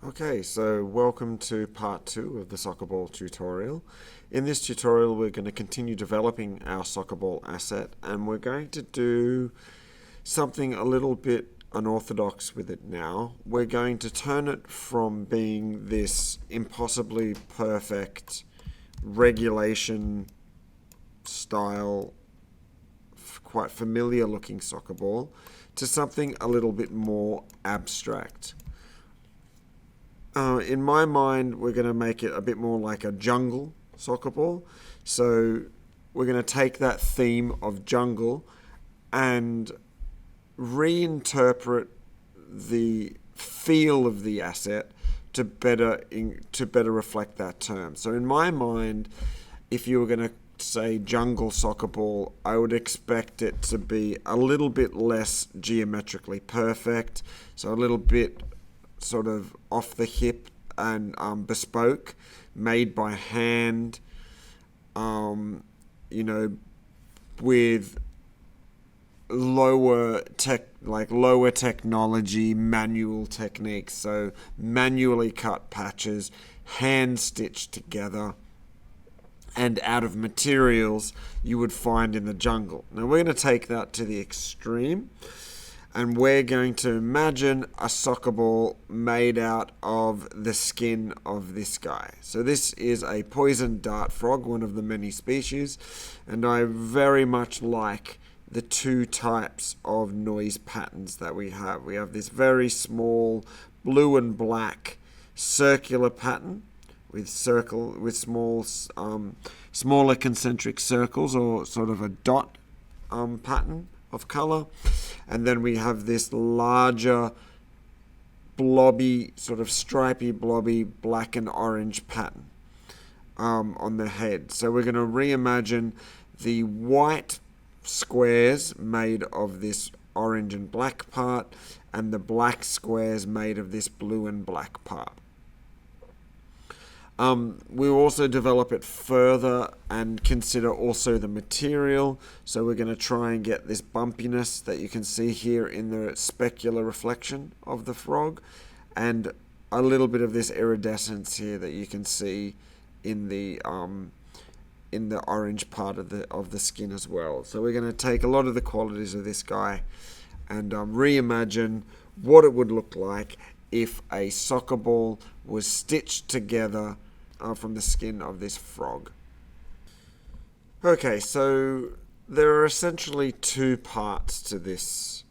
Okay, so welcome to part 2 of the soccer ball tutorial. In this tutorial we're going to continue developing our soccer ball asset, and we're going to do something a little bit unorthodox with it now. We're going to turn it from being this impossibly perfect regulation style, quite familiar looking soccer ball to something a little bit more abstract. In my mind, we're going to make it a bit more like a jungle soccer ball. So we're going to take that theme of jungle and reinterpret the feel of the asset to better reflect that term. So in my mind, if you were going to say jungle soccer ball, I would expect it to be a little bit less geometrically perfect, so a little bit sort of off the hip and bespoke, made by hand, with lower technology, manual techniques, so manually cut patches, hand stitched together, and out of materials you would find in the jungle. Now we're going to take that to the extreme, and we're going to imagine a soccer ball made out of the skin of this guy. So this is a poison dart frog, one of the many species, and I very much like the two types of noise patterns that we have. We have this very small blue and black circular pattern with smaller concentric circles, or sort of a dot pattern of color, and then we have this larger blobby, sort of stripy blobby black and orange pattern on the head. So we're going to reimagine the white squares made of this orange and black part, and the black squares made of this blue and black part. We'll also develop it further and consider also the material. So we're going to try and get this bumpiness that you can see here in the specular reflection of the frog, and a little bit of this iridescence here that you can see in the orange part of the skin as well. So we're going to take a lot of the qualities of this guy and reimagine what it would look like if a soccer ball was stitched together from the skin of this frog. Okay, so there are essentially two parts to this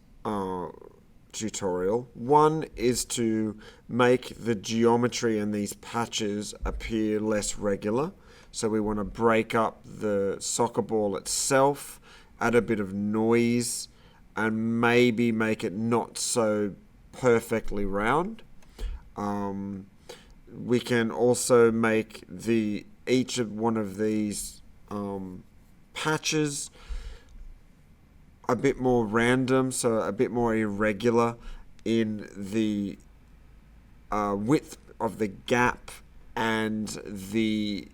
tutorial. One is to make the geometry in these patches appear less regular. So we want to break up the soccer ball itself, add a bit of noise, and maybe make it not so perfectly round. We can also make each of one of these patches a bit more random, so a bit more irregular in the width of the gap and the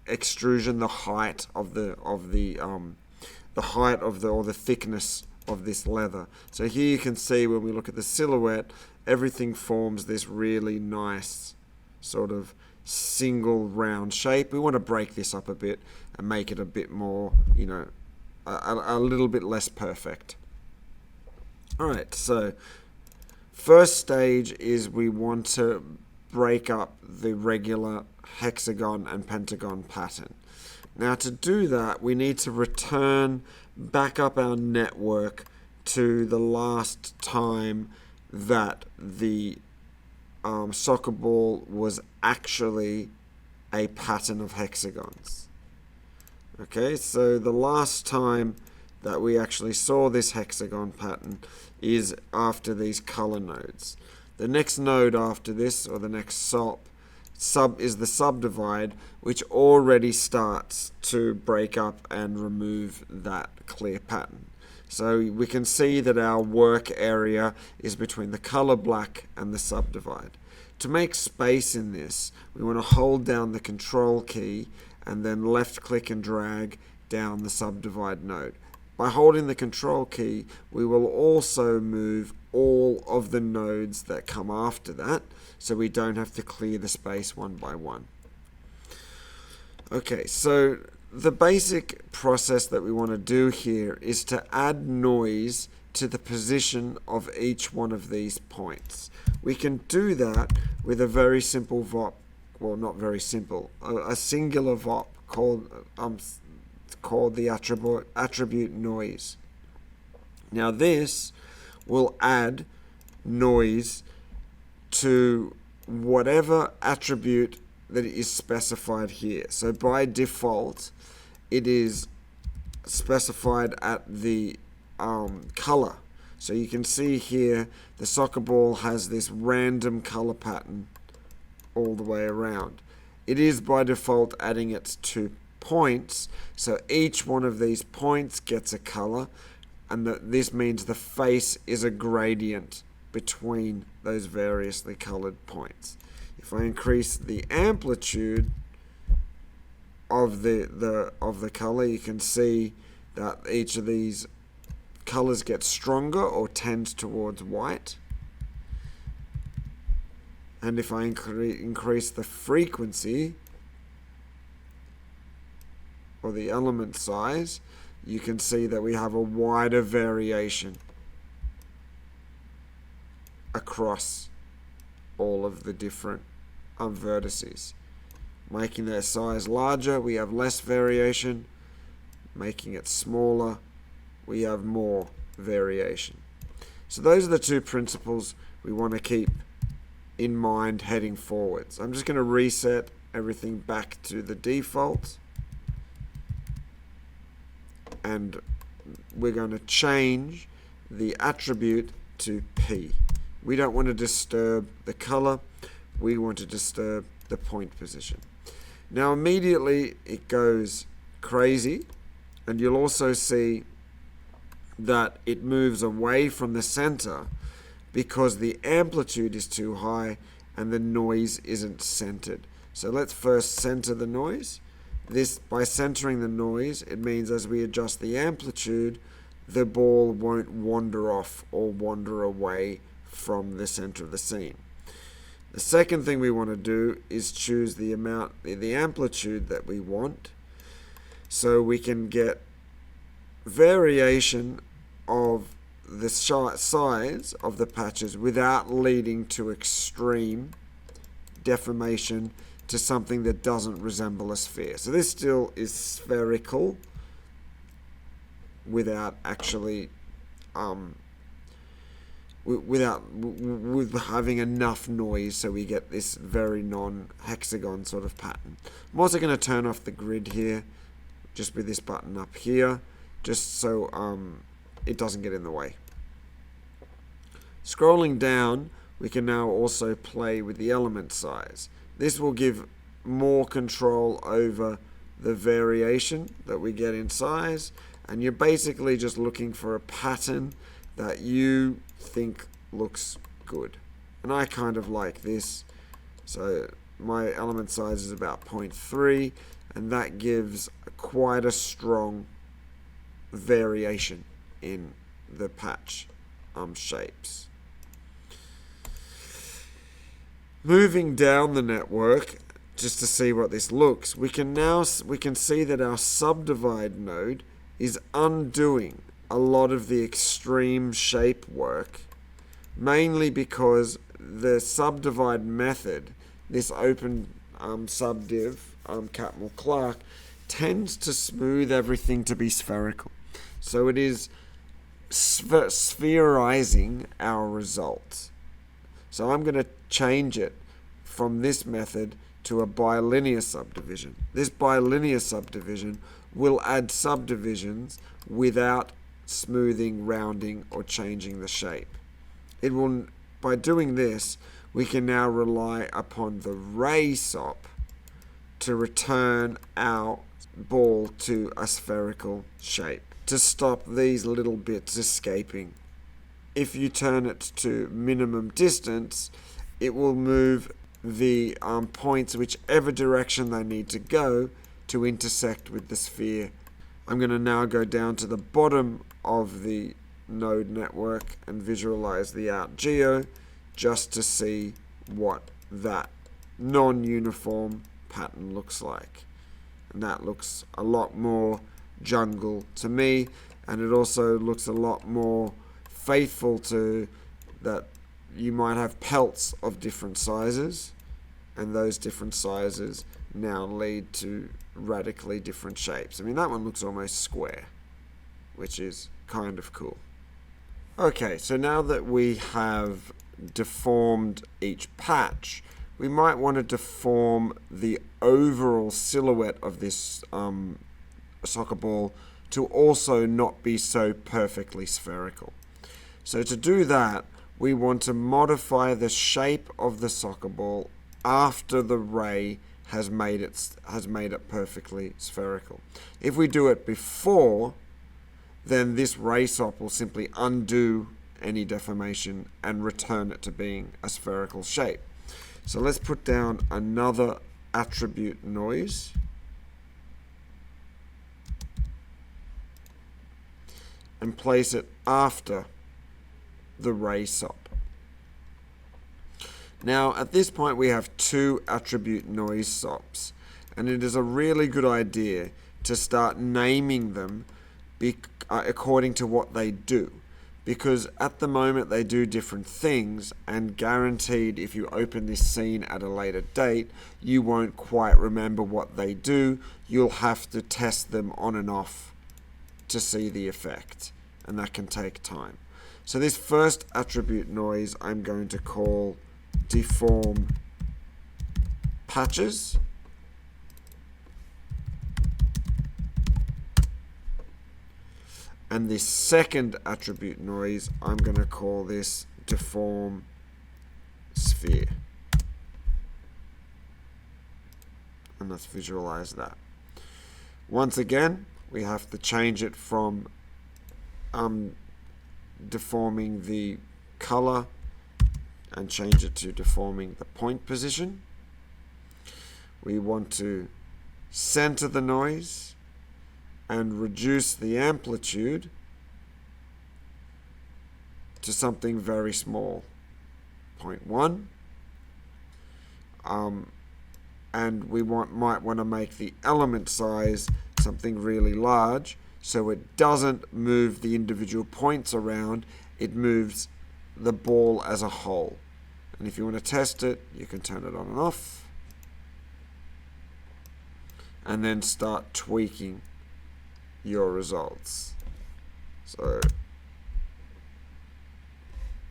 extrusion, the height of the thickness of this leather. So here you can see, when we look at the silhouette, everything forms this really nice sort of single round shape. We want to break this up a bit and make it a bit more, a little bit less perfect. Alright, so first stage is we want to break up the regular hexagon and pentagon pattern. Now to do that, we need to return back up our network to the last time that the soccer ball was actually a pattern of hexagons. Okay, so the last time that we actually saw this hexagon pattern is after these color nodes. The next node after this, or the next sub is the subdivide, which already starts to break up and remove that clear pattern. So we can see that our work area is between the color black and the subdivide. To make space in this, we want to hold down the control key and then left click and drag down the subdivide node. By holding the control key, we will also move all of the nodes that come after that, so we don't have to clear the space one by one. Okay, so the basic process that we want to do here is to add noise to the position of each one of these points. We can do that with a very simple VOP, well, not very simple, a singular VOP called the attribute noise. Now this will add noise to whatever attribute that is specified here. So by default, it is specified at the color. So you can see here the soccer ball has this random color pattern all the way around. It is by default adding it to points, so each one of these points gets a color, and this means the face is a gradient between those variously colored points. If I increase the amplitude of the color, you can see that each of these colors gets stronger or tends towards white. And if I increase the frequency or the element size, you can see that we have a wider variation across all of the different vertices. Making their size larger, we have less variation. Making it smaller, we have more variation. So those are the two principles we want to keep in mind heading forwards. I'm just going to reset everything back to the default, and we're going to change the attribute to P. We don't want to disturb the color, we want to disturb the point position. Now immediately it goes crazy, and you'll also see that it moves away from the center because the amplitude is too high and the noise isn't centered. So let's first center the noise. By centering the noise, it means as we adjust the amplitude, the ball won't wander off or wander away from the center of the scene. The second thing we want to do is choose the amplitude that we want, so we can get variation of the size of the patches without leading to extreme deformation to something that doesn't resemble a sphere. So this still is spherical without actually with having enough noise, so we get this very non-hexagon sort of pattern. I'm also going to turn off the grid here, just with this button up here, just so it doesn't get in the way. Scrolling down, we can now also play with the element size. This will give more control over the variation that we get in size, and you're basically just looking for a pattern that you think looks good. And I kind of like this, so my element size is about 0.3, and that gives quite a strong variation in the patch shapes. Moving down the network, just to see what this looks, we can see that our subdivide node is undoing a lot of the extreme shape work, mainly because the subdivide method, this open subdiv Catmull Clark, tends to smooth everything to be spherical. So it is spherizing our results. So I'm going to change it from this method to a bilinear subdivision. This bilinear subdivision will add subdivisions without smoothing, rounding, or changing the shape. It will, by doing this, we can now rely upon the ray SOP to return our ball to a spherical shape, to stop these little bits escaping. If you turn it to minimum distance, it will move the points whichever direction they need to go to intersect with the sphere. I'm going to now go down to the bottom of the node network and visualize the ArcGeo just to see what that non-uniform pattern looks like. And that looks a lot more jungle to me, and it also looks a lot more faithful to that you might have pelts of different sizes, and those different sizes now lead to radically different shapes. I mean, that one looks almost square, which is kind of cool. Okay, so now that we have deformed each patch, we might want to deform the overall silhouette of this soccer ball to also not be so perfectly spherical. So to do that, we want to modify the shape of the soccer ball after the ray has made it perfectly spherical. If we do it before, then this ray sop will simply undo any deformation and return it to being a spherical shape. So let's put down another attribute noise. And place it after the ray sop. Now, at this point, we have two attribute noise sops, and it is a really good idea to start naming them according to what they do, because at the moment they do different things, and guaranteed if you open this scene at a later date, you won't quite remember what they do. You'll have to test them on and off to see the effect, and that can take time. So this first attribute noise I'm going to call deform patches. And this second attribute noise, I'm going to call this deform sphere. And let's visualize that. Once again, we have to change it from deforming the color and change it to deforming the point position. We want to center the noise and reduce the amplitude to something very small, 0.1. And we might want to make the element size something really large, so it doesn't move the individual points around, it moves the ball as a whole. And if you want to test it, you can turn it on and off, and then start tweaking your results. So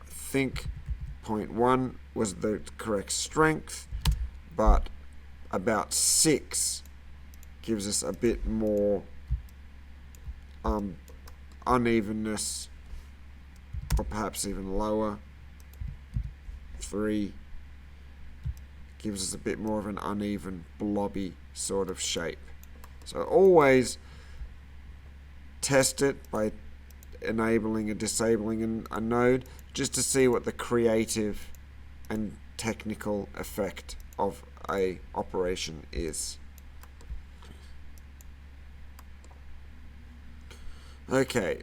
I think 0.1 was the correct strength, but about 6 gives us a bit more unevenness, or perhaps even lower. 3 gives us a bit more of an uneven, blobby sort of shape. So always test it by enabling and disabling a node just to see what the creative and technical effect of a operation is. Okay,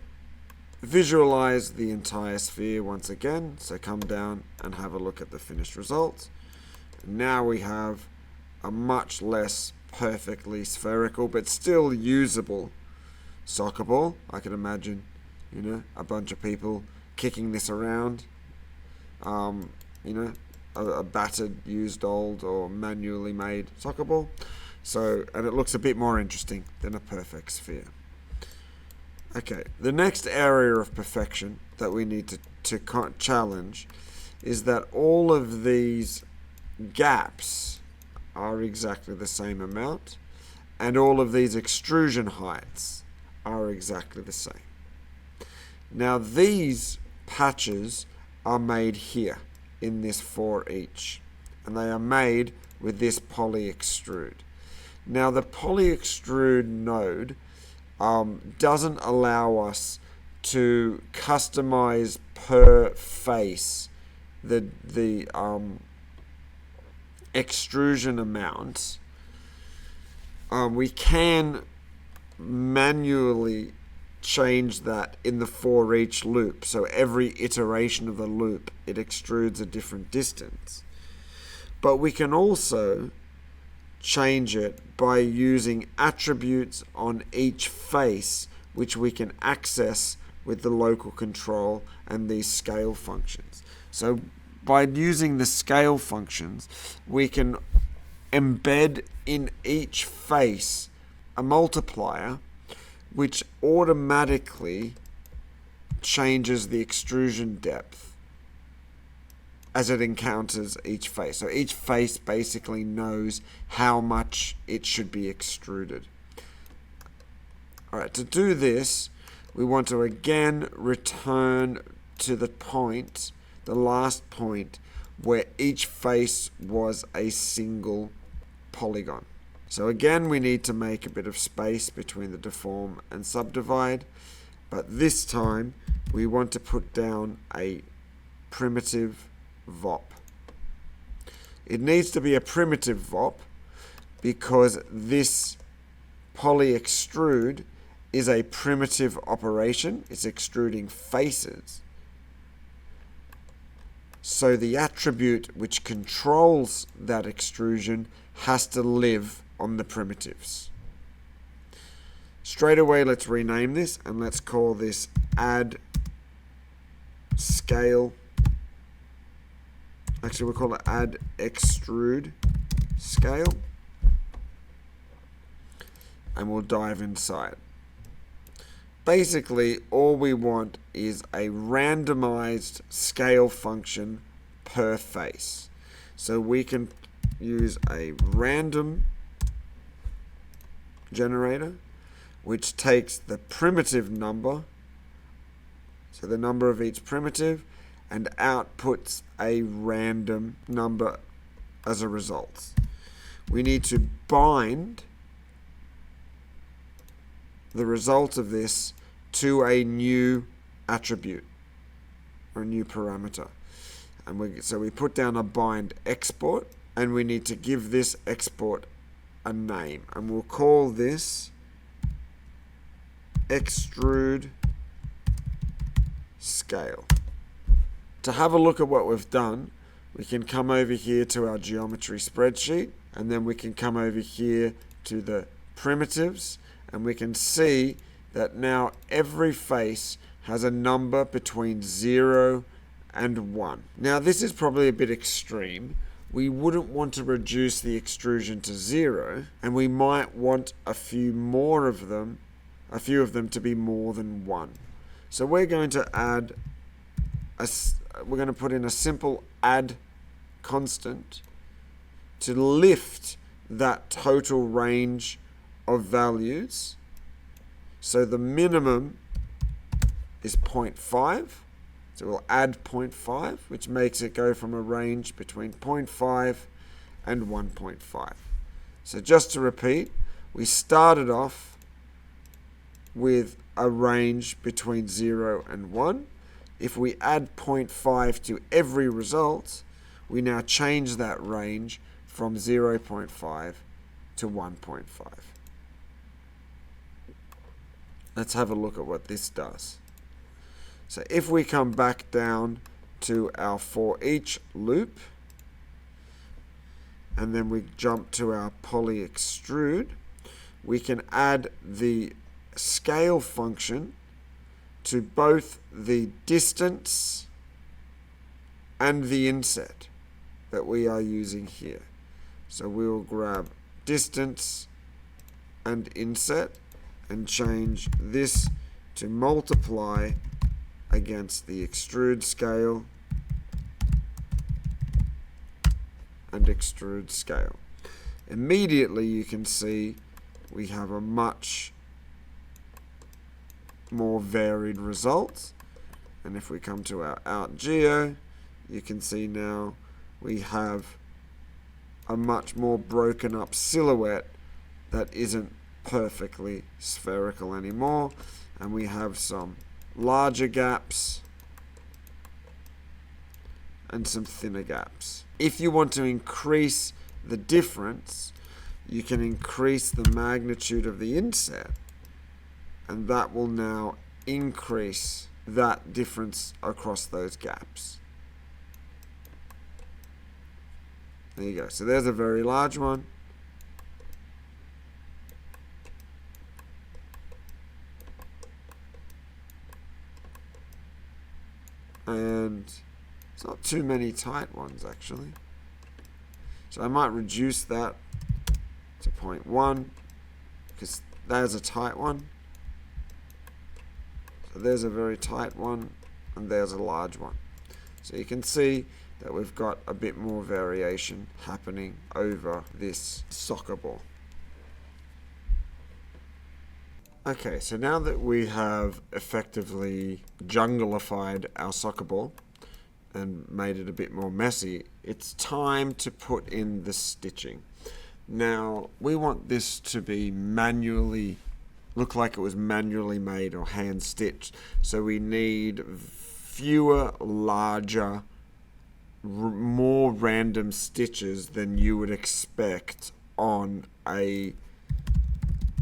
visualize the entire sphere once again. So come down and have a look at the finished result. Now we have a much less perfectly spherical but still usable soccer ball. I could imagine, a bunch of people kicking this around. A battered, used old or manually made soccer ball. So, and it looks a bit more interesting than a perfect sphere. Okay, the next area of perfection that we need to challenge is that all of these gaps are exactly the same amount, and all of these extrusion heights are exactly the same. Now these patches are made here in this for each, and they are made with this poly extrude. Now the poly extrude node doesn't allow us to customize per face the extrusion amount. We can manually change that in the for each loop. So every iteration of the loop, it extrudes a different distance. But we can also change it by using attributes on each face, which we can access with the local control and these scale functions. So by using the scale functions, we can embed in each face a multiplier which automatically changes the extrusion depth as it encounters each face. So each face basically knows how much it should be extruded. Alright, to do this, we want to again return to the point, the last point, where each face was a single polygon. So again, we need to make a bit of space between the deform and subdivide, but this time we want to put down a primitive VOP. It needs to be a primitive VOP because this poly extrude is a primitive operation. It's extruding faces. So the attribute which controls that extrusion has to live on the primitives. Straight away, let's rename this and let's call this add scale. Actually, we'll call it add extrude scale. And we'll dive inside. Basically, all we want is a randomized scale function per face. So we can use a random generator, which takes the primitive number, so the number of each primitive, and outputs a random number as a result. We need to bind the result of this to a new attribute or a new parameter. And so we put down a bind export, and we need to give this export a name. And we'll call this extrude scale. To have a look at what we've done, we can come over here to our geometry spreadsheet, and then we can come over here to the primitives, and we can see that now every face has a number between 0 and 1. Now this is probably a bit extreme. We wouldn't want to reduce the extrusion to 0, and we might want a few of them to be more than 1. So we're going to add we're going to put in a simple add constant to lift that total range of values. So the minimum is 0.5. So we'll add 0.5, which makes it go from a range between 0.5 and 1.5. So just to repeat, we started off with a range between 0 and 1. If we add 0.5 to every result, we now change that range from 0.5 to 1.5. Let's have a look at what this does. So if we come back down to our for each loop, and then we jump to our poly extrude, we can add the scale function to both the distance and the inset that we are using here. So we will grab distance and inset and change this to multiply against the extrude scale and extrude scale. Immediately you can see we have a much more varied result. And if we come to our out geo, you can see now we have a much more broken up silhouette that isn't perfectly spherical anymore, and we have some larger gaps and some thinner gaps. If you want to increase the difference, you can increase the magnitude of the inset and that will now increase that difference across those gaps. There you go. So there's a very large one. And it's not too many tight ones, actually. So I might reduce that to 0.1, because there's a tight one. So there's a very tight one, and there's a large one. So you can see that we've got a bit more variation happening over this soccer ball. Okay, so now that we have effectively jungleified our soccer ball and made it a bit more messy, it's time to put in the stitching. Now, we want this to be look like it was manually made or hand stitched. So we need fewer, larger, more random stitches than you would expect on a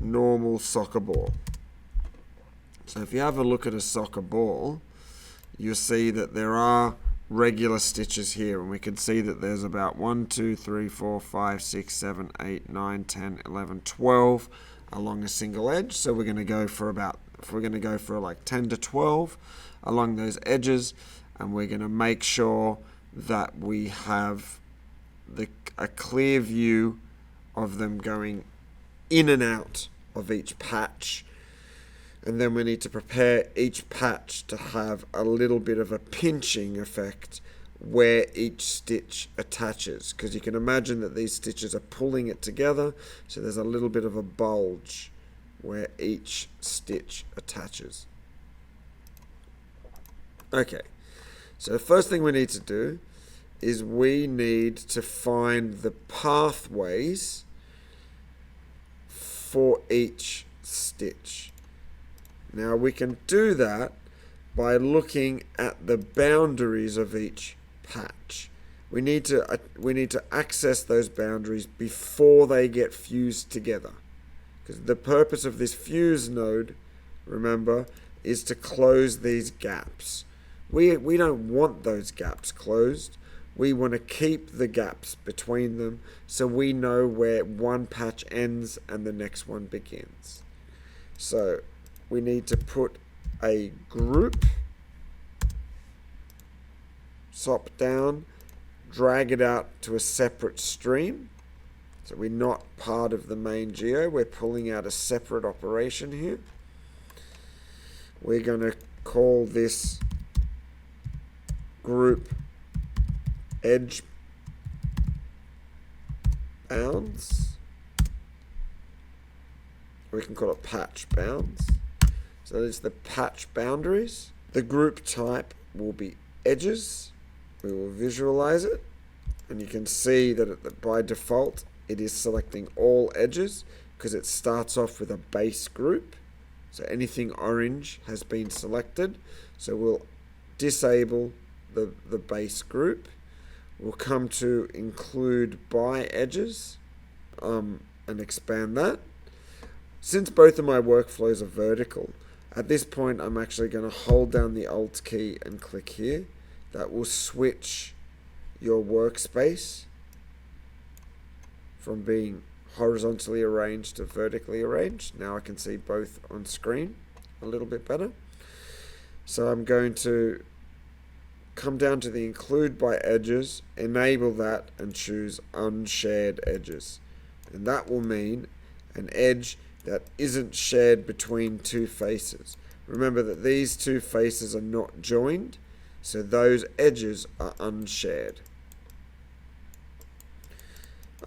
normal soccer ball. So if you have a look at a soccer ball, you'll see that there are regular stitches here, and we can see that there's about 1, 2, 3, 4, 5, 6, 7, 8, 9, 10, 11, 12 along a single edge. So we're going to go for like 10 to 12 along those edges, and we're going to make sure that we have a clear view of them going in and out of each patch. And then we need to prepare each patch to have a little bit of a pinching effect where each stitch attaches, because you can imagine that these stitches are pulling it together, so there's a little bit of a bulge where each stitch attaches. Okay, so the first thing we need to do is we need to find the pathways for each stitch. Now we can do that by looking at the boundaries of each patch. We need to access those boundaries before they get fused together, because the purpose of this fuse node, remember, is to close these gaps. We don't want those gaps closed. We want to keep the gaps between them so we know where one patch ends and the next one begins. So we need to put a group, sop down, drag it out to a separate stream. So we're not part of the main geo. We're pulling out a separate operation here. We're going to call this group edge bounds. We can call it patch bounds. So it's the patch boundaries. The group type will be edges. We will visualize it, and you can see that by default it is selecting all edges because it starts off with a base group. So anything orange has been selected. So we'll disable the base group. We'll come to include by edges and expand that. Since both of my workflows are vertical, at this point I'm actually going to hold down the Alt key and click here. That will switch your workspace from being horizontally arranged to vertically arranged. Now I can see both on screen a little bit better. So I'm going to come down to the include by edges, enable that, and choose unshared edges. And that will mean an edge that isn't shared between two faces. Remember that these two faces are not joined, so those edges are unshared.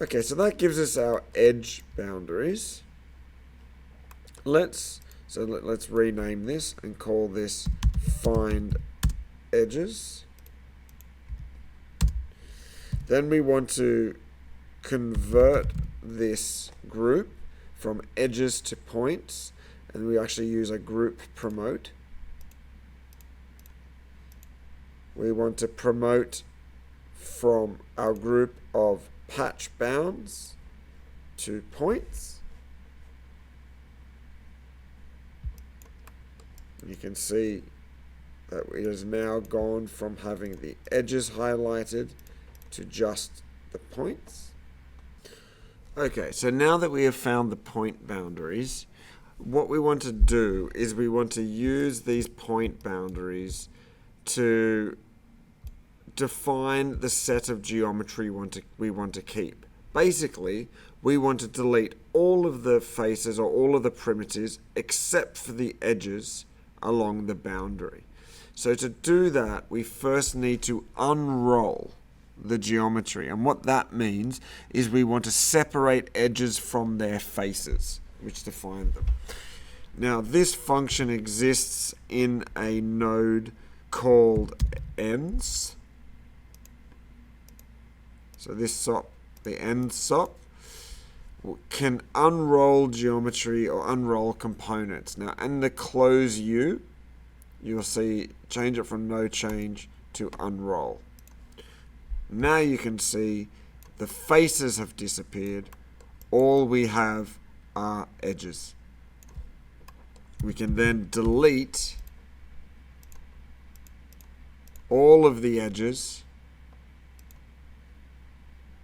Okay, so that gives us our edge boundaries. Let's rename this and call this find edges. Then we want to convert this group from edges to points, and we actually use a group promote. We want to promote from our group of patch bounds to points. You can see that it has now gone from having the edges highlighted to just the points. Okay, so now that we have found the point boundaries, what we want to do is we want to use these point boundaries to define the set of geometry we want to keep. Basically, we want to delete all of the faces or all of the primitives except for the edges along the boundary. So to do that, we first need to unroll the geometry. And what that means is we want to separate edges from their faces, which define them. Now, this function exists in a node called ends. So this SOP, the end SOP, can unroll geometry or unroll components. Now, in the close U, you'll see change it from no change to unroll. Now you can see the faces have disappeared. All we have are edges. We can then delete all of the edges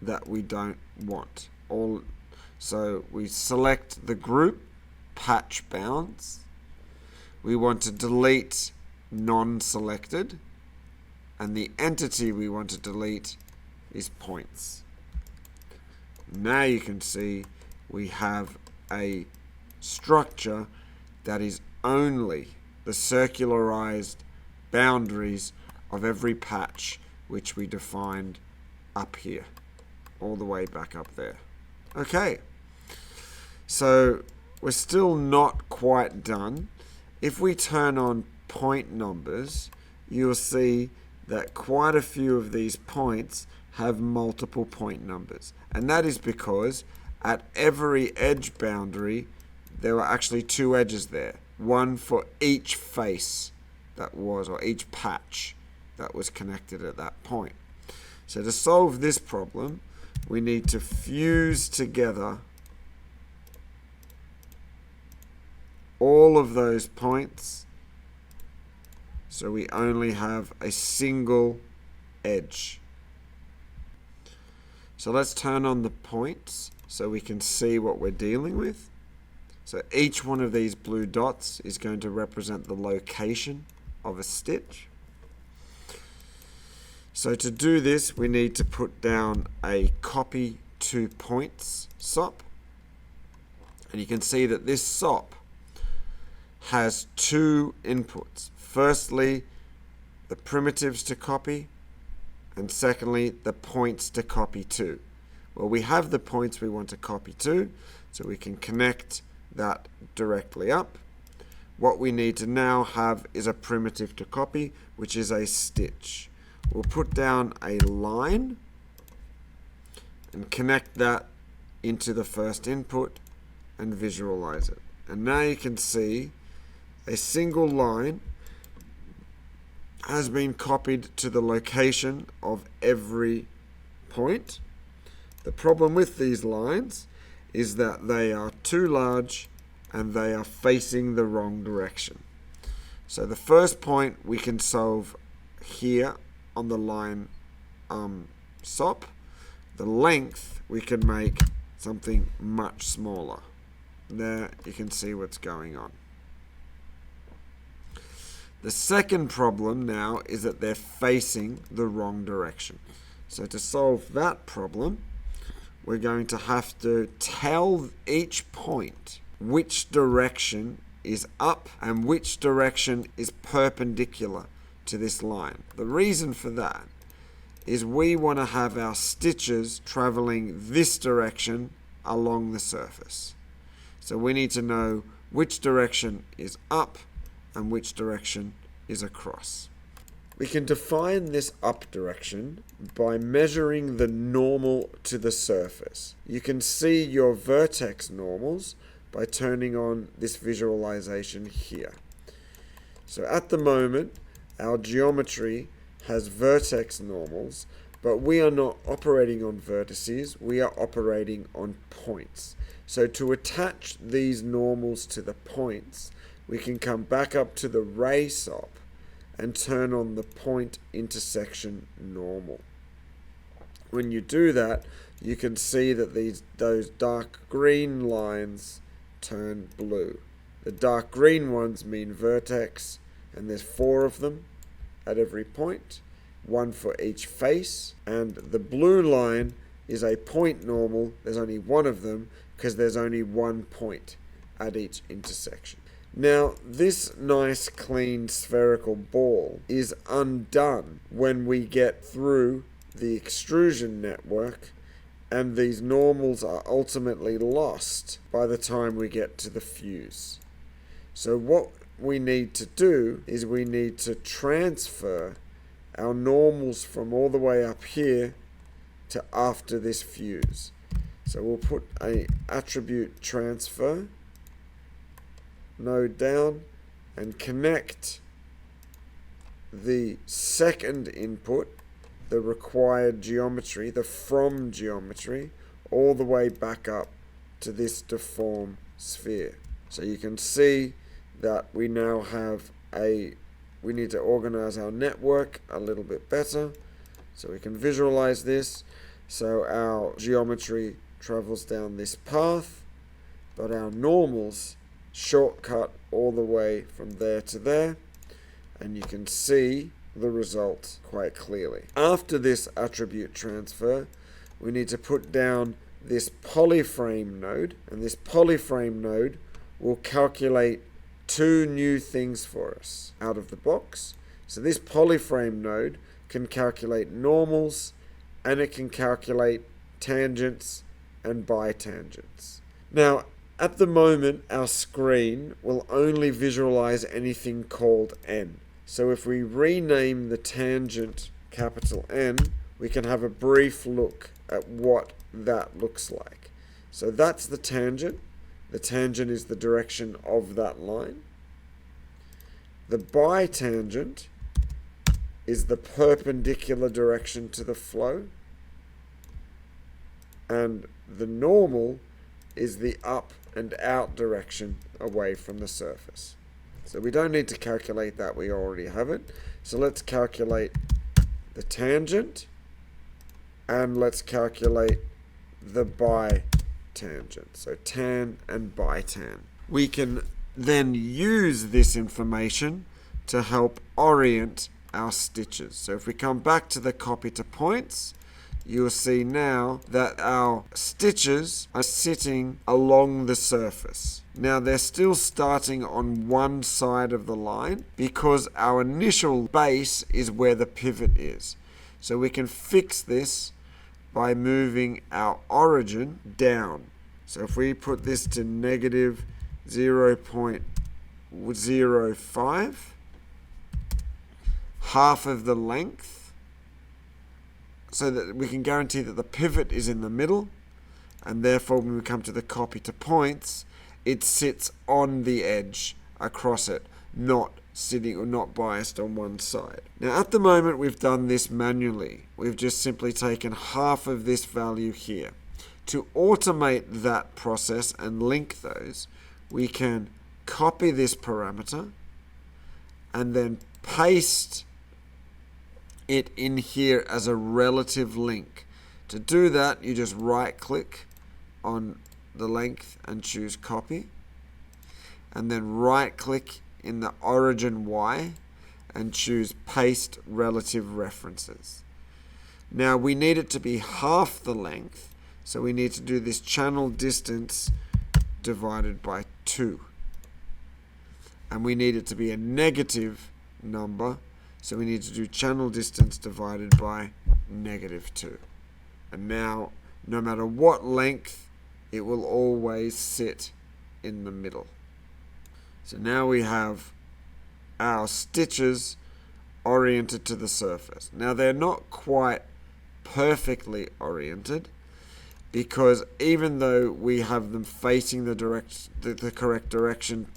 that we don't want. So we select the group, patch bounds. We want to delete non-selected, and the entity we want to delete is points. Now you can see we have a structure that is only the circularized boundaries of every patch which we defined up here, all the way back up there. Okay, so we're still not quite done. If we turn on point numbers, you'll see that quite a few of these points have multiple point numbers. And that is because at every edge boundary, there were actually two edges there. One for each face that was, or each patch that was connected at that point. So to solve this problem, we need to fuse together all of those points so we only have a single edge. So let's turn on the points so we can see what we're dealing with. So each one of these blue dots is going to represent the location of a stitch. So to do this, we need to put down a copy to points SOP. And you can see that this SOP has two inputs. Firstly, the primitives to copy, and secondly, the points to copy to. Well, we have the points we want to copy to, so we can connect that directly up. What we need to now have is a primitive to copy, which is a stitch. We'll put down a line and connect that into the first input and visualize it. And now you can see a single line has been copied to the location of every point. The problem with these lines is that they are too large and they are facing the wrong direction. So the first point we can solve here on the line SOP. The length we can make something much smaller. There you can see what's going on. The second problem now is that they're facing the wrong direction. So to solve that problem, we're going to have to tell each point which direction is up and which direction is perpendicular to this line. The reason for that is we want to have our stitches traveling this direction along the surface. So we need to know which direction is up and which direction is across. We can define this up direction by measuring the normal to the surface. You can see your vertex normals by turning on this visualization here. So at the moment, our geometry has vertex normals, but we are not operating on vertices, we are operating on points. So to attach these normals to the points, we can come back up to the ray SOP and turn on the point intersection normal. When you do that, you can see that those dark green lines turn blue. The dark green ones mean vertex, and there's 4 of them at every point, 1 for each face, and the blue line is a point normal. There's only 1 of them because there's only 1 point at each intersection. Now, this nice clean spherical ball is undone when we get through the extrusion network, and these normals are ultimately lost by the time we get to the fuse. So what we need to do is we need to transfer our normals from all the way up here to after this fuse. So we'll put a attribute transfer node down and connect the second input, the required geometry, the from geometry, all the way back up to this deform sphere. So you can see that we now have we need to organize our network a little bit better so we can visualize this. So our geometry travels down this path, but our normals shortcut all the way from there to there, and you can see the result quite clearly. After this attribute transfer, we need to put down this polyframe node, and this polyframe node will calculate 2 new things for us out of the box. So this polyframe node can calculate normals, and it can calculate tangents and bitangents. Now, at the moment, our screen will only visualize anything called n. So if we rename the tangent capital N, we can have a brief look at what that looks like. So that's the tangent. The tangent is the direction of that line. The bitangent is the perpendicular direction to the flow. And the normal is the up and out direction away from the surface. So we don't need to calculate that, we already have it. So let's calculate the tangent, and let's calculate the bitangent. So tan and bitan. We can then use this information to help orient our stitches. So if we come back to the copy to points, you'll see now that our stitches are sitting along the surface. Now they're still starting on one side of the line because our initial base is where the pivot is. So we can fix this by moving our origin down. So if we put this to negative 0.05, half of the length, so that we can guarantee that the pivot is in the middle, and therefore when we come to the copy to points, it sits on the edge across it, not sitting or not biased on one side. Now at the moment we've done this manually. We've just simply taken half of this value here. To automate that process and link those, we can copy this parameter and then paste it in here as a relative link. To do that, you just right click on the length and choose copy, and then right click in the origin Y and choose paste relative references. Now we need it to be half the length, so we need to do this channel distance divided by 2. And we need it to be a negative number, so we need to do channel distance divided by -2. And now, no matter what length, it will always sit in the middle. So now we have our stitches oriented to the surface. Now they're not quite perfectly oriented, because even though we have them facing the correct direction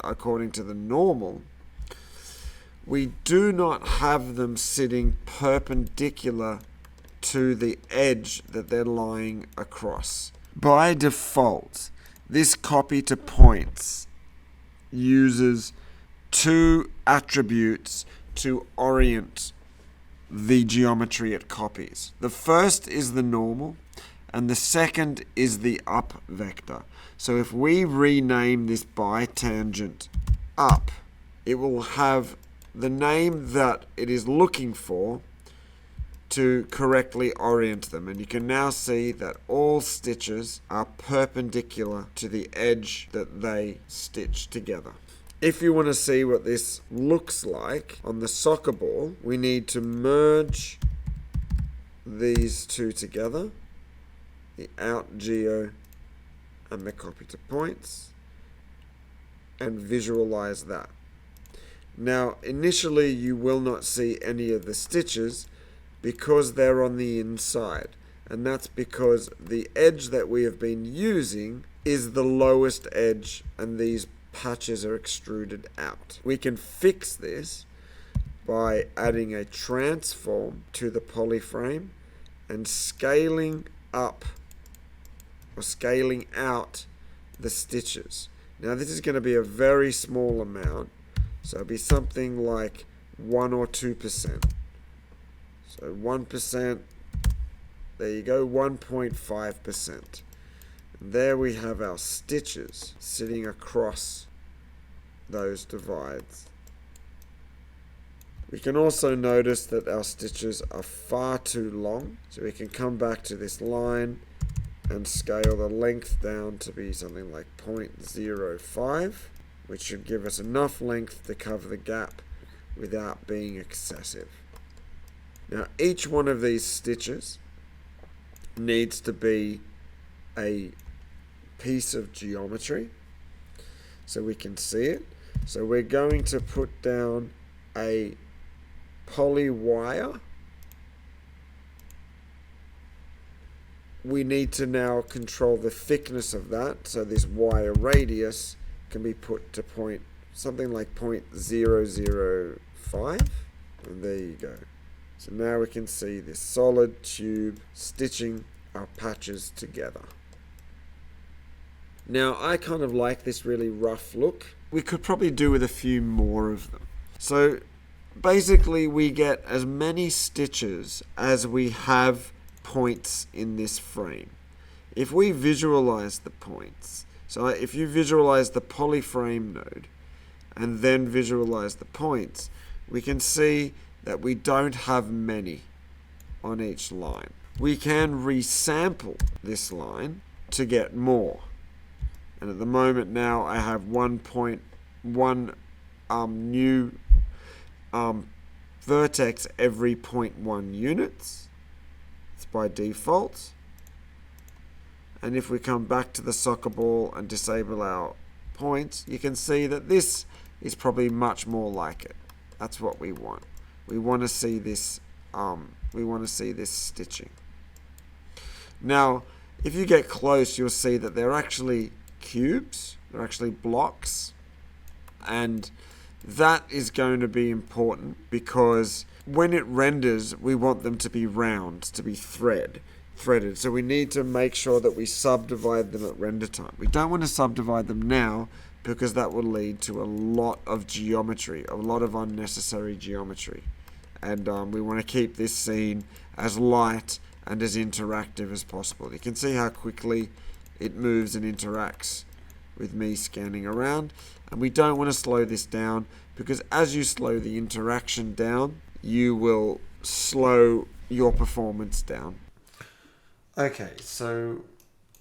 according to the normal, we do not have them sitting perpendicular to the edge that they're lying across. By default, this copy to points uses two attributes to orient the geometry it copies. The first is the normal, and the second is the up vector. So if we rename this bitangent up, it will have the name that it is looking for to correctly orient them. And you can now see that all stitches are perpendicular to the edge that they stitch together. If you want to see what this looks like on the soccer ball, we need to merge these two together, the out geo and the copy to points, and visualize that. Now, initially you will not see any of the stitches because they're on the inside, and that's because the edge that we have been using is the lowest edge, and these patches are extruded out. We can fix this by adding a transform to the polyframe and scaling up or scaling out the stitches. Now this is going to be a very small amount, so it'll be something like 1 or 2%. So 1%, there you go, 1.5%. There we have our stitches sitting across those divides. We can also notice that our stitches are far too long, so we can come back to this line and scale the length down to be something like 0.05, which should give us enough length to cover the gap without being excessive. Now each one of these stitches needs to be a piece of geometry so we can see it. So we're going to put down a poly wire. We need to now control the thickness of that, so this wire radius can be put to something like 0.005, and there you go. So now we can see this solid tube stitching our patches together. Now I kind of like this really rough look. We could probably do with a few more of them. So basically we get as many stitches as we have points in this frame. If we visualize the points, so if you visualize the polyframe node and then visualize the points, we can see that we don't have many on each line. We can resample this line to get more. And at the moment now I have 1.1 new vertex every 0.1 units. It's by default. And if we come back to the soccer ball and disable our points, you can see that this is probably much more like it. That's what we want. We want to see this. We want to see this stitching. Now, if you get close, you'll see that they're actually cubes. They're actually blocks, and that is going to be important because when it renders, we want them to be round, to be threaded. So we need to make sure that we subdivide them at render time. We don't want to subdivide them now because that will lead to a lot of geometry, a lot of unnecessary geometry. And we want to keep this scene as light and as interactive as possible. You can see how quickly it moves and interacts with me scanning around. And we don't want to slow this down because as you slow the interaction down, you will slow your performance down. Okay, so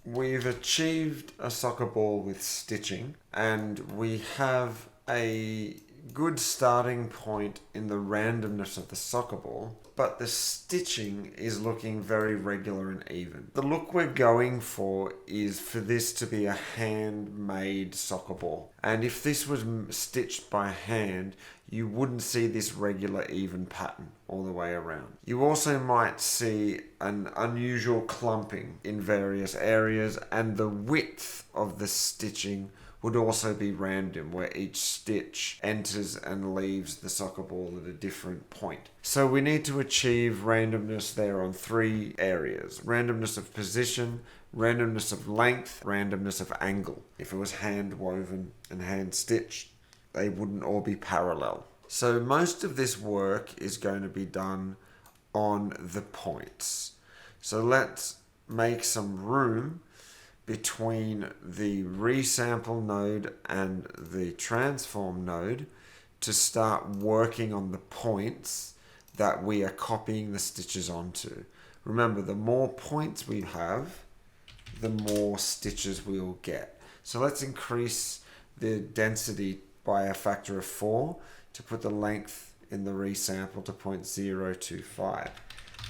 we've achieved a soccer ball with stitching, and we have a good starting point in the randomness of the soccer ball, but the stitching is looking very regular and even. The look we're going for is for this to be a handmade soccer ball, and if this was stitched by hand, you wouldn't see this regular even pattern all the way around. You also might see an unusual clumping in various areas, and the width of the stitching would also be random, where each stitch enters and leaves the soccer ball at a different point. So we need to achieve randomness there on 3 areas: randomness of position, randomness of length, randomness of angle. If it was hand woven and hand stitched, they wouldn't all be parallel. So most of this work is going to be done on the points. So let's make some room between the resample node and the transform node to start working on the points that we are copying the stitches onto. Remember, the more points we have, the more stitches we'll get. So let's increase the density by a factor of 4 to put the length in the resample to 0.025.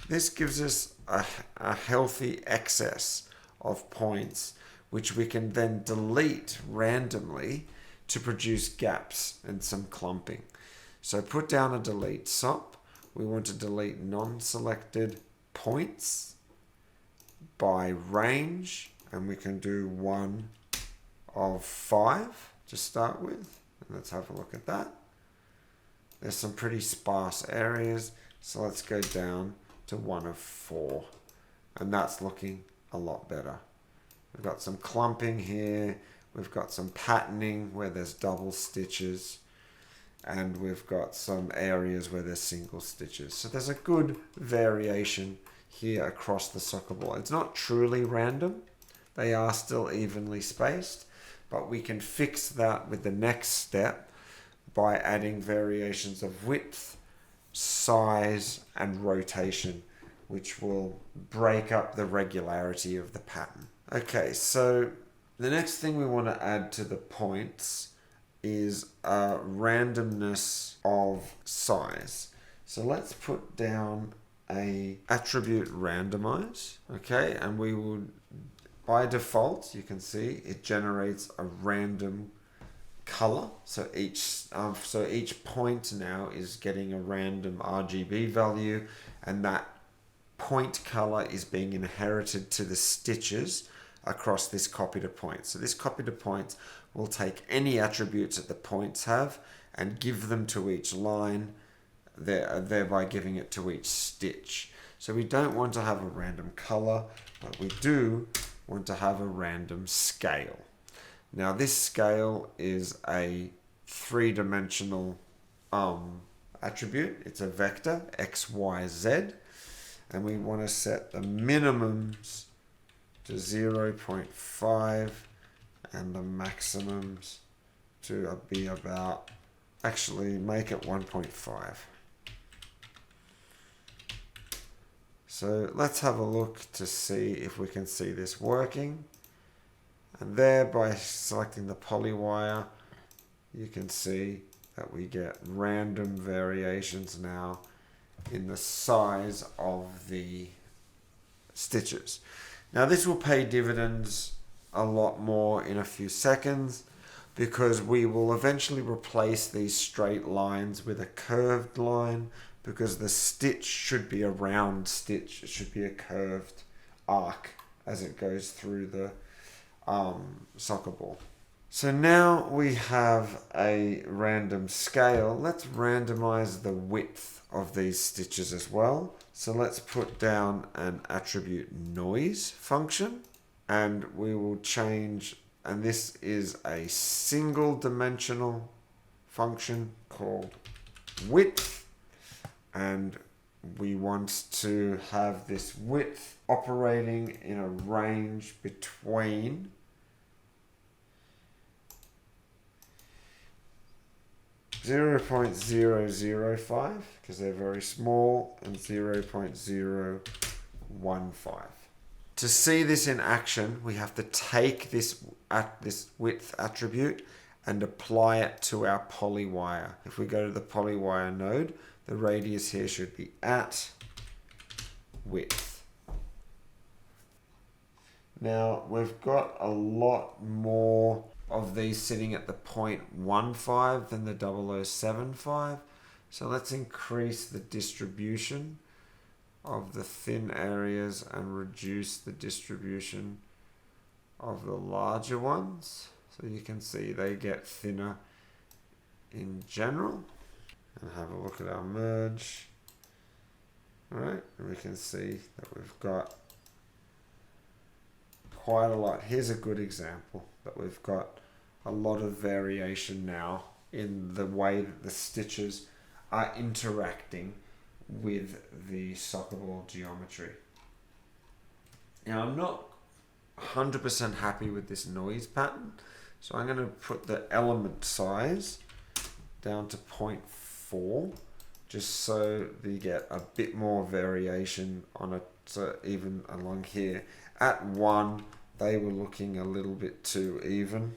This gives us a healthy excess of points, which we can then delete randomly to produce gaps and some clumping. So put down a delete SOP. We want to delete non-selected points by range, and we can do 1 of 5 to start with. And let's have a look at that. There's some pretty sparse areas, so let's go down to 1 of 4, and that's looking a lot better. We've got some clumping here, we've got some patterning where there's double stitches, and we've got some areas where there's single stitches. So there's a good variation here across the soccer ball. It's not truly random, they are still evenly spaced, but we can fix that with the next step by adding variations of width, size, and rotation, which will break up the regularity of the pattern. Okay, so the next thing we want to add to the points is a randomness of size. So let's put down a attribute randomize, okay, and we will, by default, you can see it generates a random color. So each point now is getting a random RGB value, and that point color is being inherited to the stitches across this copy to point. So this copy to point will take any attributes that the points have and give them to each line, thereby giving it to each stitch. So we don't want to have a random color, but we do want to have a random scale. Now this scale is a 3-dimensional attribute. It's a vector, x, y, z. And we want to set the minimums to 0.5 and the maximums to be about, actually make it 1.5. So let's have a look to see if we can see this working. And there, by selecting the polywire, you can see that we get random variations now in the size of the stitches. Now this will pay dividends a lot more in a few seconds, because we will eventually replace these straight lines with a curved line, because the stitch should be a round stitch. It should be a curved arc as it goes through the soccer ball. So now we have a random scale. Let's randomize the width of these stitches as well. So let's put down an attribute noise function, and we will change, and this is a single dimensional function called width, and we want to have this width operating in a range between 0.005, because they're very small, and 0.015. To see this in action, we have to take this width attribute and apply it to our polywire. If we go to the polywire node, the radius here should be at width. Now we've got a lot more of these sitting at the 0.15 than the 0075. So let's increase the distribution of the thin areas and reduce the distribution of the larger ones. So you can see they get thinner in general. And have a look at our merge. Alright, and we can see that we've got quite a lot. Here's a good example that we've got a lot of variation now in the way that the stitches are interacting with the soccer ball geometry. Now I'm not 100% happy with this noise pattern, so I'm going to put the element size down to 0.4 just so you get a bit more variation on it. So even along here at 1 they were looking a little bit too even,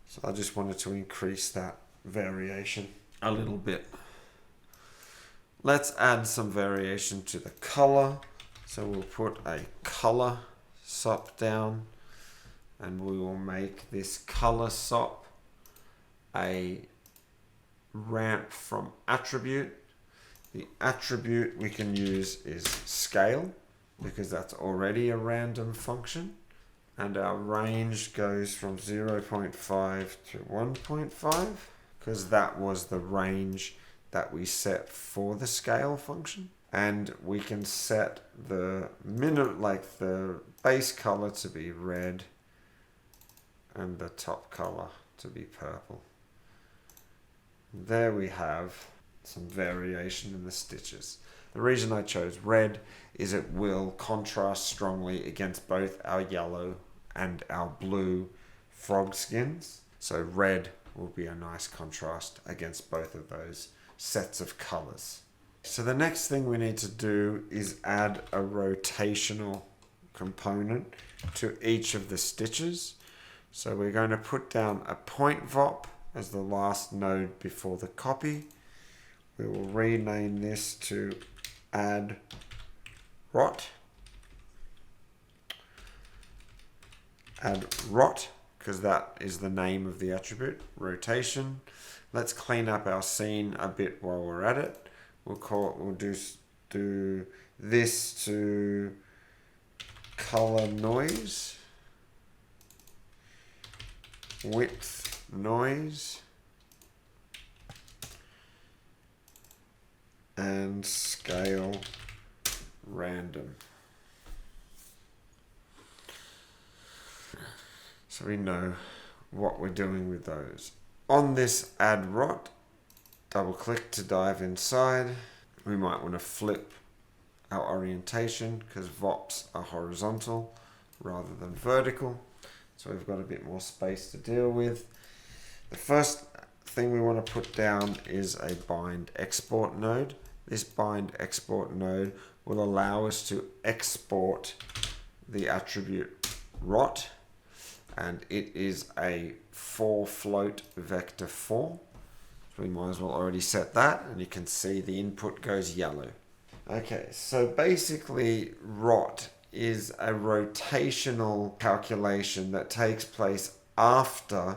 so I just wanted to increase that variation a little bit. Let's add some variation to the color, so we'll put a color SOP down and we will make this color SOP a ramp from attribute. The attribute we can use is scale because that's already a random function, and our range goes from 0.5 to 1.5 because that was the range that we set for the scale function. And we can set the the base color to be red and the top color to be purple. There we have some variation in the stitches. The reason I chose red is it will contrast strongly against both our yellow and our blue frog skins. So red will be a nice contrast against both of those sets of colors. So the next thing we need to do is add a rotational component to each of the stitches. So we're going to put down a point VOP as the last node before the copy. We will rename this to add rot. Add rot, because that is the name of the attribute, rotation. Let's clean up our scene a bit while we're at it. We'll do this to color noise, width noise, and scale random. So we know what we're doing with those. On this add rot, double click to dive inside. We might want to flip our orientation because VOPs are horizontal rather than vertical. So we've got a bit more space to deal with. The first thing we want to put down is a bind export node. This bind export node will allow us to export the attribute rot, and it is a 4 float vector 4. So we might as well already set that, and you can see the input goes yellow. Okay, so basically rot is a rotational calculation that takes place after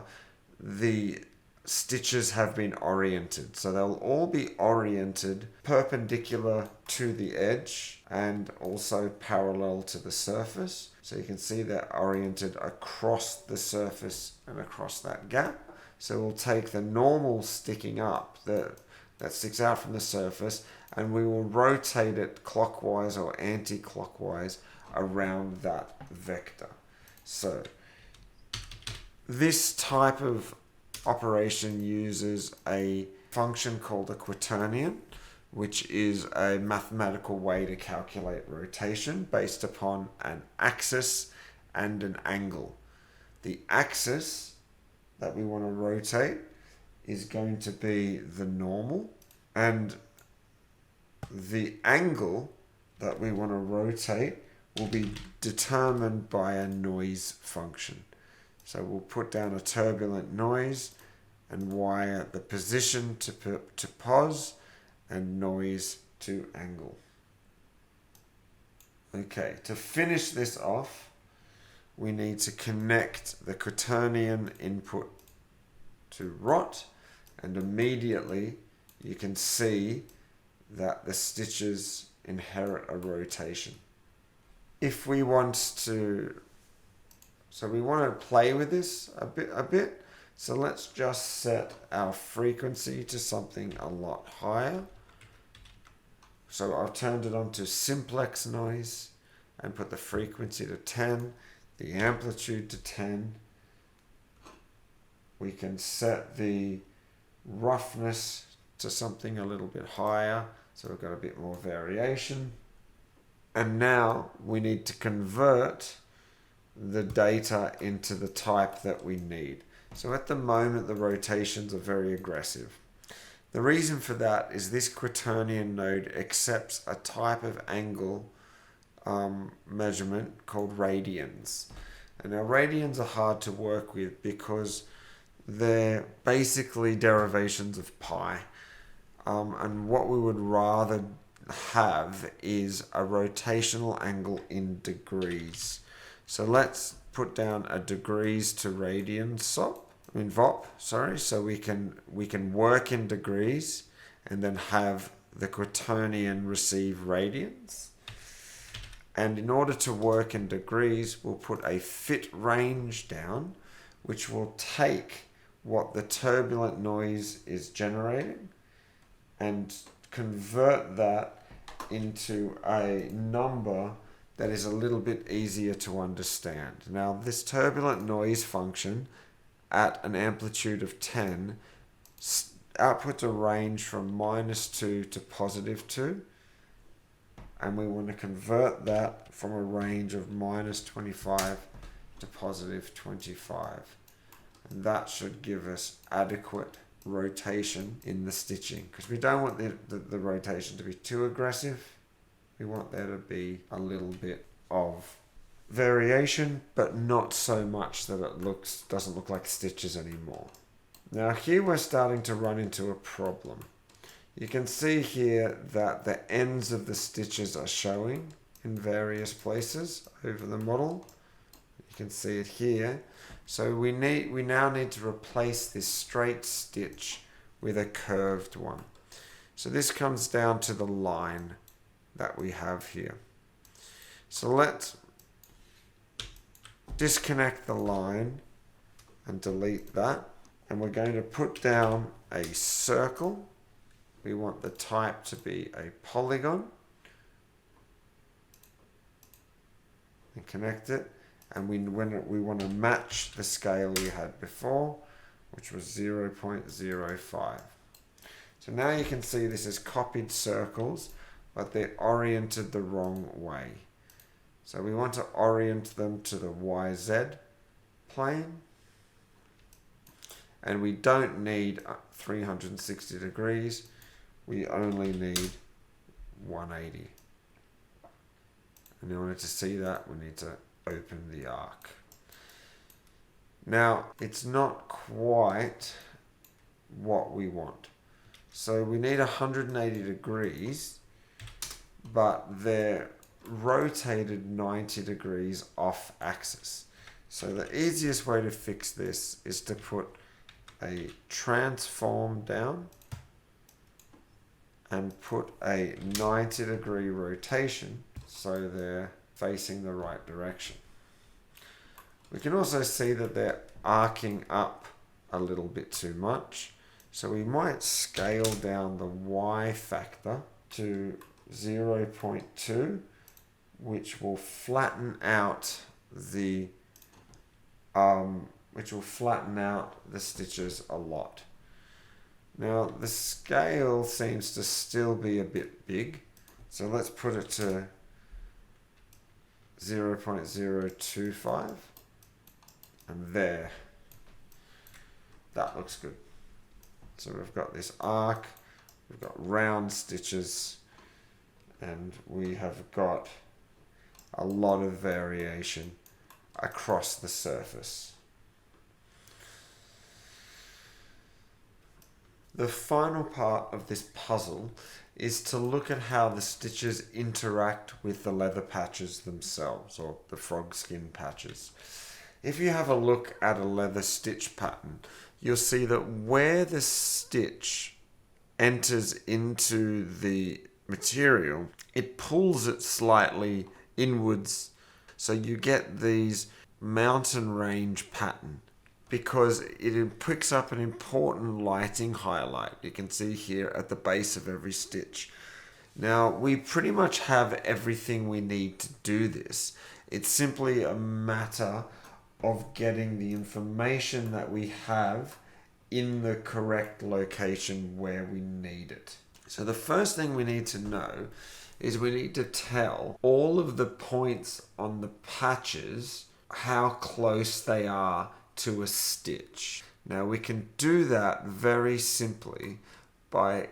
the stitches have been oriented. So they'll all be oriented perpendicular to the edge and also parallel to the surface. So you can see they're oriented across the surface and across that gap. So we'll take the normal sticking up that sticks out from the surface, and we will rotate it clockwise or anti-clockwise around that vector. So this type of operation uses a function called a quaternion, which is a mathematical way to calculate rotation based upon an axis and an angle. The axis that we want to rotate is going to be the normal, and the angle that we want to rotate will be determined by a noise function. So we'll put down a turbulent noise and wire the position to pos and noise to angle. Okay, to finish this off, we need to connect the quaternion input to rot, and immediately you can see that the stitches inherit a rotation. If we want to So we want to play with this a bit. So let's just set our frequency to something a lot higher. So I've turned it on to simplex noise and put the frequency to 10, the amplitude to 10. We can set the roughness to something a little bit higher, so we've got a bit more variation. And now we need to convert the data into the type that we need. So at the moment, the rotations are very aggressive. The reason for that is this quaternion node accepts a type of angle measurement called radians. And now radians are hard to work with because they're basically derivations of pi. And what we would rather have is a rotational angle in degrees. So let's put down a degrees to radian VOP, sorry, so we can work in degrees and then have the quaternion receive radians. And in order to work in degrees, we'll put a fit range down, which will take what the turbulent noise is generating and convert that into a number that is a little bit easier to understand. Now, this turbulent noise function at an amplitude of 10 outputs a range from -2 to +2, and we want to convert that from a range of -25 to +25, and that should give us adequate rotation in the stitching, because we don't want the rotation to be too aggressive. We want there to be a little bit of variation, but not so much that it doesn't look like stitches anymore. Now here we're starting to run into a problem. You can see here that the ends of the stitches are showing in various places over the model. You can see it here. So we now need to replace this straight stitch with a curved one. So this comes down to the line that we have here. So let's disconnect the line and delete that, and we're going to put down a circle. We want the type to be a polygon and connect it, and we want to match the scale we had before, which was 0.05. So now you can see this is copied circles, but they're oriented the wrong way. So we want to orient them to the YZ plane. And we don't need 360 degrees. We only need 180. And in order to see that, we need to open the arc. Now, it's not quite what we want. So we need 180 degrees, but they're rotated 90 degrees off axis. So the easiest way to fix this is to put a transform down and put a 90-degree rotation so they're facing the right direction. We can also see that they're arcing up a little bit too much, so we might scale down the Y factor to 0.2, which will flatten out the stitches a lot. Now the scale seems to still be a bit big, so let's put it to 0.025, and there, that looks good. So we've got this arc, we've got round stitches, and we have got a lot of variation across the surface. The final part of this puzzle is to look at how the stitches interact with the leather patches themselves, or the frog skin patches. If you have a look at a leather stitch pattern, you'll see that where the stitch enters into the material, it pulls it slightly inwards. So you get these mountain range pattern because it picks up an important lighting highlight. You can see here at the base of every stitch. Now, we pretty much have everything we need to do this. It's simply a matter of getting the information that we have in the correct location where we need it. So the first thing we need to know is we need to tell all of the points on the patches how close they are to a stitch. Now we can do that very simply by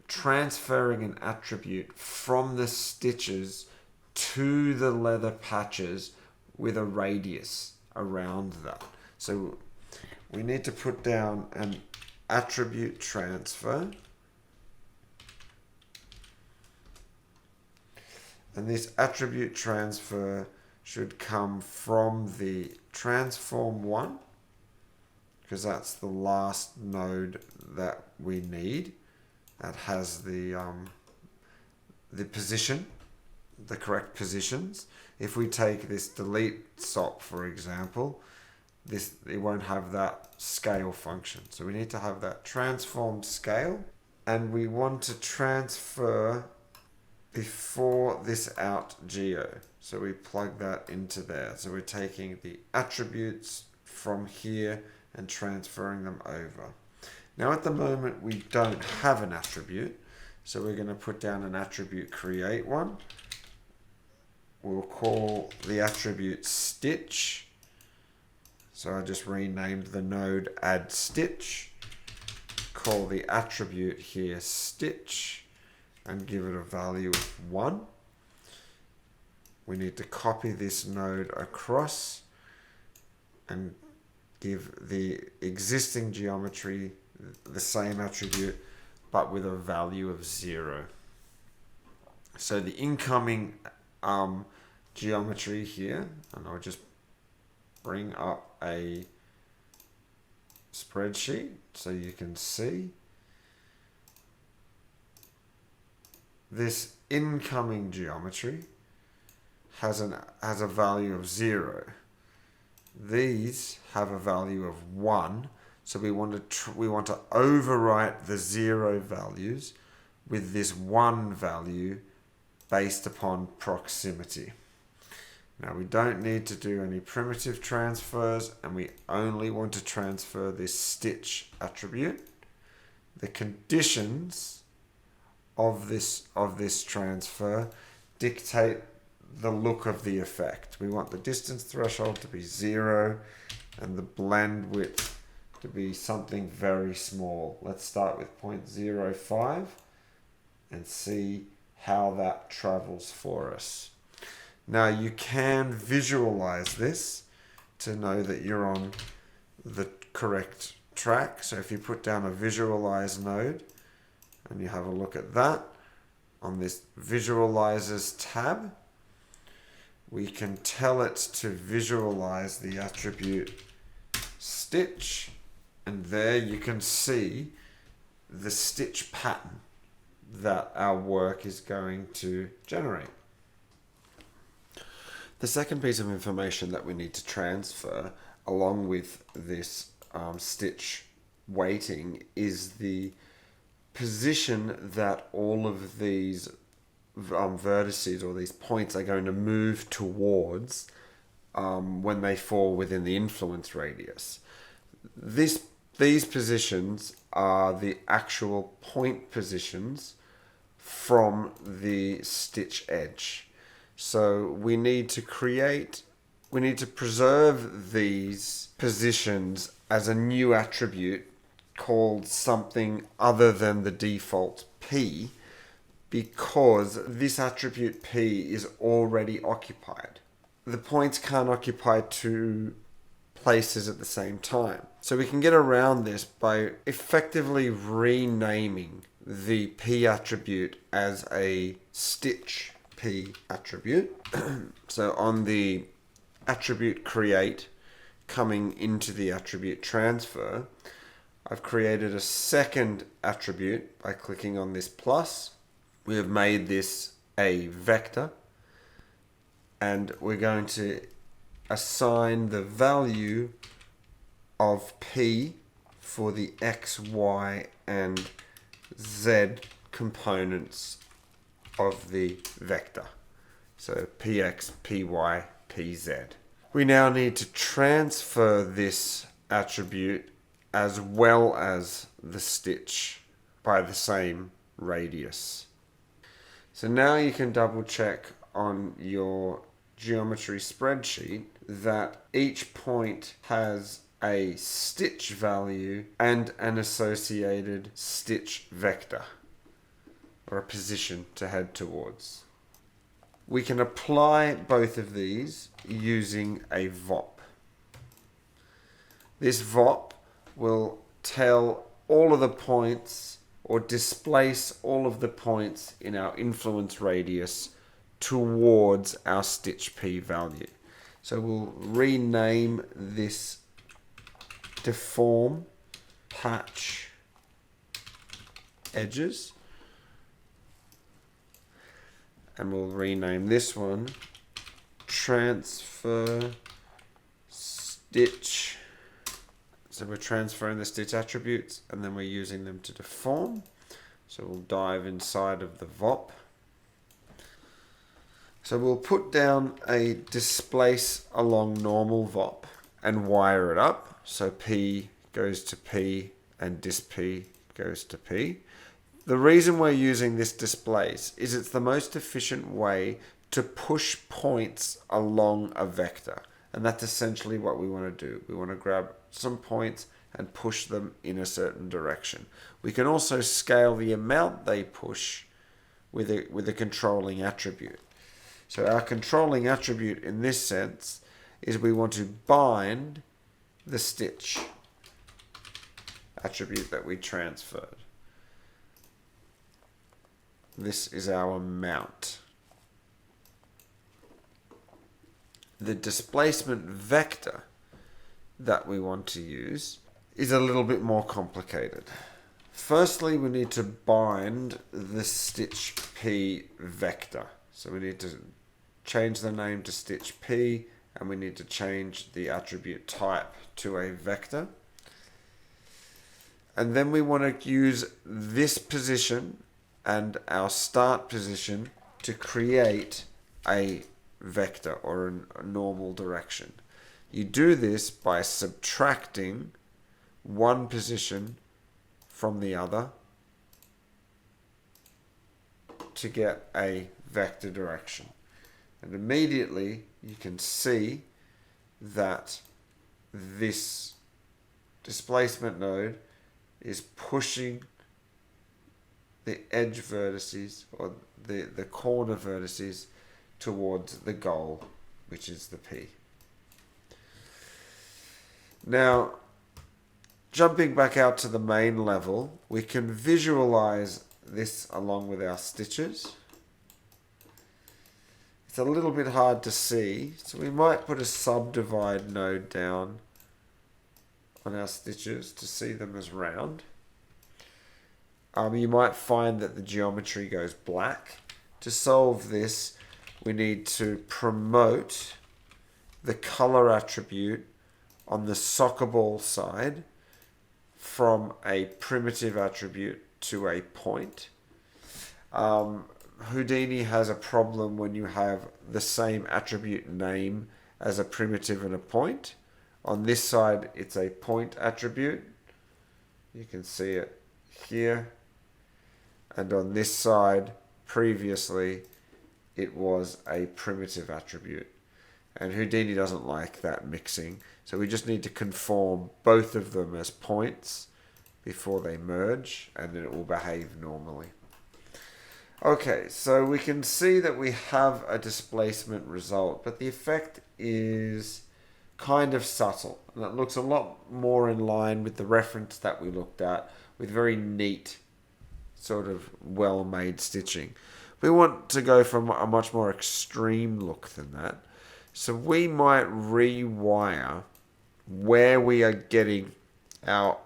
transferring an attribute from the stitches to the leather patches with a radius around that. So we need to put down an attribute transfer. And this attribute transfer should come from the transform one, because that's the last node that we need. That has the position, the correct positions. If we take this delete SOP, for example, it won't have that scale function. So we need to have that transform scale, and we want to transfer before this out geo. So we plug that into there. So we're taking the attributes from here and transferring them over. Now at the moment we don't have an attribute, so we're going to put down an attribute create one. We'll call the attribute stitch. So I just renamed the node add stitch. Call the attribute here stitch and give it a value of 1. We need to copy this node across and give the existing geometry the same attribute but with a value of 0. So the incoming geometry here, and I'll just bring up a spreadsheet so you can see. This incoming geometry has a value of 0. These have a value of 1, so we want to overwrite the 0 values with this 1 value based upon proximity. Now we don't need to do any primitive transfers, and we only want to transfer this stitch attribute. The conditions of this transfer dictate the look of the effect. We want the distance threshold to be 0 and the blend width to be something very small. Let's start with 0.05 and see how that travels for us. Now you can visualize this to know that you're on the correct track. So if you put down a visualize node and you have a look at that on this visualizers tab, we can tell it to visualize the attribute stitch, and there you can see the stitch pattern that our work is going to generate. The second piece of information that we need to transfer along with this stitch weighting is the position that all of these vertices or these points are going to move towards when they fall within the influence radius. These positions are the actual point positions from the stitch edge. So we need to preserve these positions as a new attribute called something other than the default P, because this attribute P is already occupied. The points can't occupy 2 places at the same time. So we can get around this by effectively renaming the P attribute as a stitch P attribute. So on the attribute create coming into the attribute transfer, I've created a second attribute by clicking on this plus. We have made this a vector, and we're going to assign the value of P for the X, Y, and Z components of the vector. So Px, Py, Pz. We now need to transfer this attribute as well as the stitch by the same radius. So now you can double check on your geometry spreadsheet that each point has a stitch value and an associated stitch vector, or a position to head towards. We can apply both of these using a VOP. This VOP will tell all of the points, or displace all of the points in our influence radius towards our stitch P value. So we'll rename this deform patch edges, and we'll rename this one transfer stitch. So we're transferring the stitch attributes and then we're using them to deform. So we'll dive inside of the VOP. So we'll put down a displace along normal VOP and wire it up. So P goes to P and disP goes to P. The reason we're using this displace is it's the most efficient way to push points along a vector. And that's essentially what we want to do. We want to grab some points and push them in a certain direction. We can also scale the amount they push with a controlling attribute. So our controlling attribute in this sense is we want to bind the stitch attribute that we transferred. This is our mount. The displacement vector that we want to use is a little bit more complicated. Firstly, we need to bind the stitch P vector. So we need to change the name to stitch P, and we need to change the attribute type to a vector. And then we want to use this position and our start position to create a vector or a normal direction. You do this by subtracting one position from the other to get a vector direction. And immediately you can see that this displacement node is pushing the edge vertices, or the corner vertices, towards the goal, which is the P. Now, jumping back out to the main level, we can visualize this along with our stitches. It's a little bit hard to see, so we might put a subdivide node down on our stitches to see them as round. You might find that the geometry goes black. To solve this, we need to promote the color attribute on the soccer ball side from a primitive attribute to a point. Houdini has a problem when you have the same attribute name as a primitive and a point. On this side, it's a point attribute. You can see it here. And on this side, previously, it was a primitive attribute. And Houdini doesn't like that mixing. So we just need to conform both of them as points before they merge, and then it will behave normally. Okay, so we can see that we have a displacement result, but the effect is kind of subtle. And it looks a lot more in line with the reference that we looked at, with very neat, sort of well-made stitching. We want to go for a much more extreme look than that. So we might rewire where we are getting our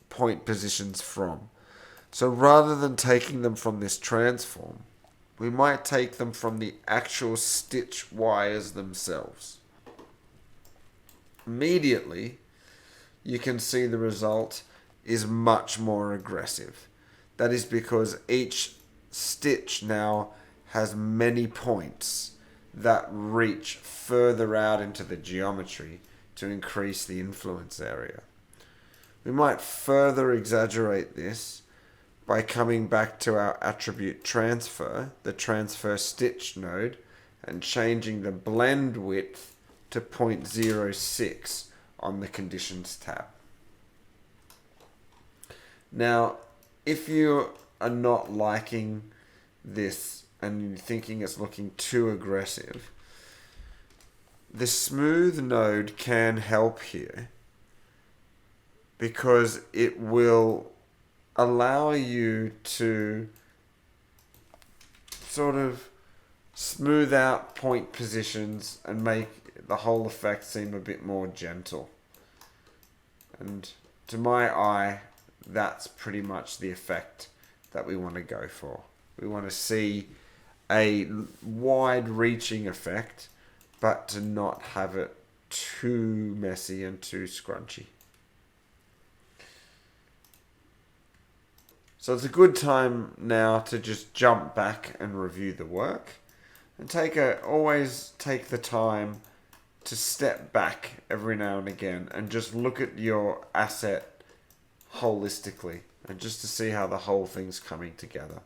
point positions from. So rather than taking them from this transform, we might take them from the actual stitch wires themselves. immediately you can see the result is much more aggressive. That is because each stitch now has many points that reach further out into the geometry to increase the influence area. We might further exaggerate this by coming back to our attribute transfer, the transfer stitch node, and changing the blend width to 0.06 on the conditions tab. Now, if you are not liking this and you're thinking it's looking too aggressive, the smooth node can help here because it will allow you to sort of smooth out point positions and make the whole effect seem a bit more gentle. And to my eye, that's pretty much the effect that we want to go for. We want to see a wide-reaching effect, but to not have it too messy and too scrunchy. So it's a good time now to just jump back and review the work, and always take the time to step back every now and again and just look at your asset holistically and just to see how the whole thing's coming together.